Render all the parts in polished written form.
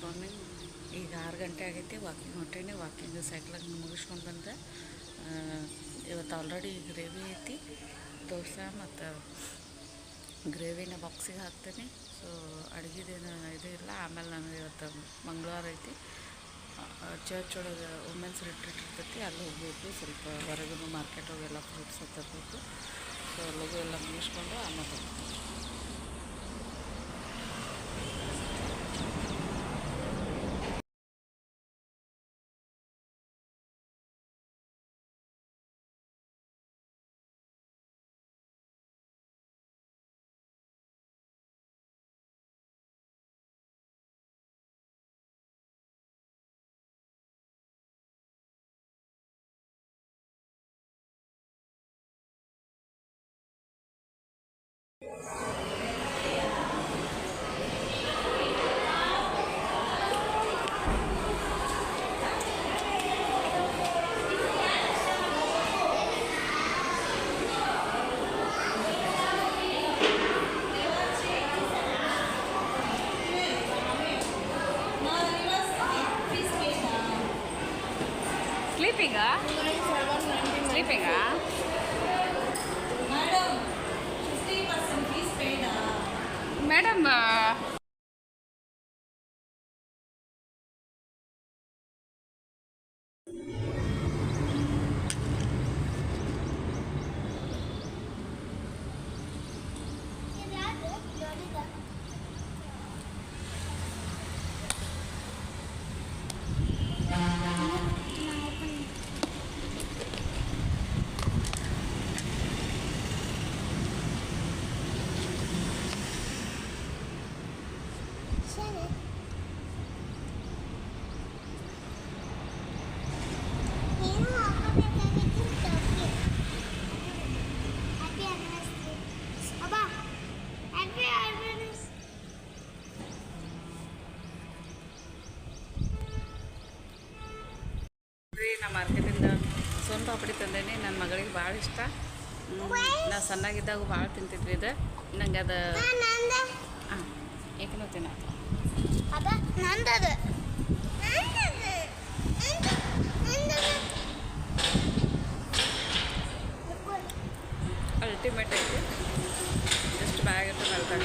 Morning. ಈಗ 6 ಗಂಟೆ ಆಗೈತಿ. ವಾಕಿಂಗ್ ಹೊಂಟೇನಿ. ವಾಕಿಂಗ್ ಸೈಕ್ಲಾಗ ಮುಗಿಸ್ಕೊಂಡು ಬಂದೆ. ಇವತ್ತು ಆಲ್ರೆಡಿ ಗ್ರೇವಿ ಐತಿ. ದೋಸೆ ಮತ್ತು ಗ್ರೇವಿನ ಬಾಕ್ಸಿಗೆ ಹಾಕ್ತೀನಿ. ಸೊ ಅಡುಗೆದೇನು ಇದು ಇಲ್ಲ. ಆಮೇಲೆ ನನಗೆ ಇವತ್ತು ಮಂಗಳವಾರ ಐತಿ. ಚರ್ಚ್ ಒಳಗೆ ವುಮೆನ್ಸ್ ರಿಟ್ರೀಟ್ ಇರ್ತೈತಿ. ಅಲ್ಲಿ ಹೋಗ್ಬೇಕು. ಸ್ವಲ್ಪ ಹೊರಗೂ ಮಾರ್ಕೆಟ್ ಹೋಗೆಲ್ಲ ಫ್ರೂಟ್ಸ್ ತರಬೇಕು. ಸೊ ಲಘು ಎಲ್ಲ ಮುಗಿಸ್ಕೊಂಡು ಆಮೇಲೆ ಹೋಗ್ತೀನಿ. ಸ್ಲೀಪಿಂಗಾ ಮೇಡಮ್? ನಾ ಮಾರ್ಕೆಟಿಂದ ಸೋನ್ ಪಾಪಡಿ ತಂದೇನಿ. ನನ್ನ ಮಗಳಿಗೆ ಭಾಳ ಇಷ್ಟ. ನಾ ಸಣ್ಣಾಗಿದ್ದಾಗ ಭಾಳ ತಿಂತಿದ್ವಿ ಇದು. ನಂಗೆ ಅದು ಏಕನೂ ತಿನ್ನೋದು ಅಲ್ಟಿಮೇಟ್ ಐತಿ. ಜಸ್ಟ್ ಬ್ಯಾಗ್ ಇಟ್ಟು ಕಲ್ತಾಗ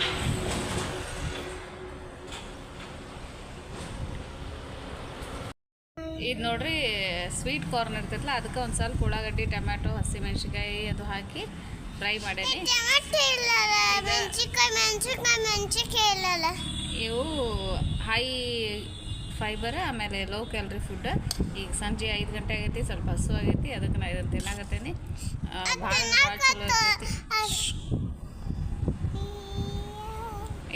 ಇದು ನೋಡ್ರಿ, ಸ್ವೀಟ್ ಕಾರ್ನ್ ಇರ್ತೈತಲ್ಲ, ಅದಕ್ಕೆ ಒಂದು ಸ್ವಲ್ಪ ಉಳ್ಳಾಗಡ್ಡಿ, ಟೊಮ್ಯಾಟೊ, ಹಸಿಮೆಣ್ಸಿಕಾಯಿ ಅದು ಹಾಕಿ ಫ್ರೈ ಮಾಡೇನಿ. ಇವು ಹೈ ಫೈಬರ್, ಆಮೇಲೆ ಲೋ ಕ್ಯಾಲ್ರಿ ಫುಡ್. ಈಗ ಸಂಜೆ 5 ಗಂಟೆ ಆಗೈತಿ, ಸ್ವಲ್ಪ ಹಸು ಆಗೈತಿ, ಅದಕ್ಕೆ ನಾ ಇದನ್ನು ತಿನ್ನಾಕತ್ತೇನಿ. ಭಾಳ ಚಲೋ ಇರ್ತೈತಿ.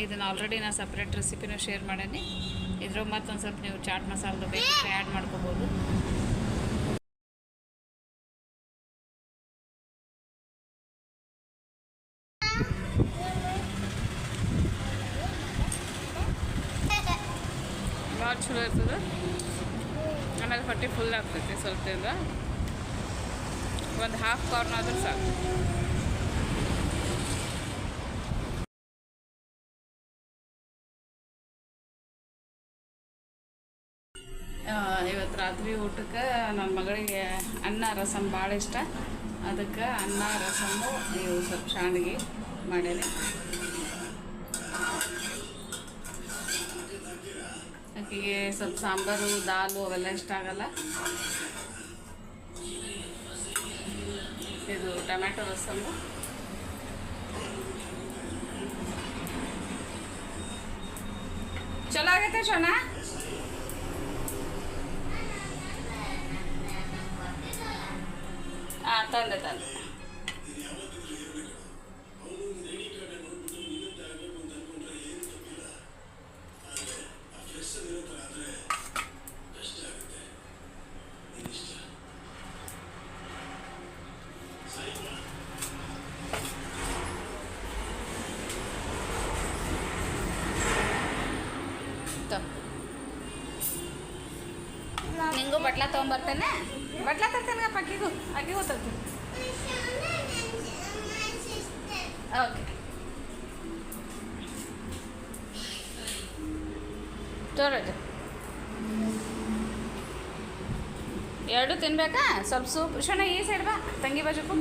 ಇದನ್ನು ಆಲ್ರೆಡಿ ನಾನು ಸಪ್ರೇಟ್ ರೆಸಿಪಿನೂ ಶೇರ್ ಮಾಡೇನಿ. ಇದ್ರಾಗ ಮತ್ತೊಂದು ಸ್ವಲ್ಪ ನೀವು ಚಾಟ್ ಮಸಾಲದು ಬೇಕಿದ್ರೆ ಆ್ಯಡ್ ಮಾಡ್ಕೋಬೋದು. ಭಾಳ ಚಲೋ ಇರ್ತದೆ. ಆಮೇಲೆ ಹೊಟ್ಟೆ ಫುಲ್ ಆಗ್ತೈತಿ. ಸ್ವಲ್ಪದಿಂದ ಒಂದು ಹಾಫ್ ಕಾರ್ನ್ ಆದ್ರೆ ಸಾಕು. ಇವತ್ತು ರಾತ್ರಿ ಊಟಕ್ಕೆ ನನ್ನ ಮಗಳಿಗೆ ಅನ್ನ ರಸಮ್ ಭಾಳ ಇಷ್ಟ. ಅದಕ್ಕೆ ಅನ್ನ ರಸಮ್ಮು, ಇವು ಸ್ವಲ್ಪ ಶಾಂಡ್ಗೆ ಮಾಡೇನಿ. ಆಕೆಗೆ ಸ್ವಲ್ಪ ಸಾಂಬಾರು, ದಾಲು ಅವೆಲ್ಲ ಇಷ್ಟ ಆಗಲ್ಲ. ಇದು ಟೊಮ್ಯಾಟೊ ರಸಮ್ಮು. ಚಲೋ ಆಗೈತೆ ಶೋನಾ? ತಂದೆ ನಿಂಗೂ ಬಟ್ಲ ತೊಗೊಂಬರ್ತೇನೆ. ಬಟ್ಲ ತರ್ತೇನೆ ಅಕ್ಕಿಗೂ ತರ್ತೀನಿ. ಓಕೆ, ತೋರದು ಎರಡು ತಿನ್ಬೇಕಾ ಸ್ವಲ್ಪ ಸೂಪ್ ಶೋನ ಈ ಸೈಡ್ ಬಾ ತಂಗಿ ಬಾಜುಕು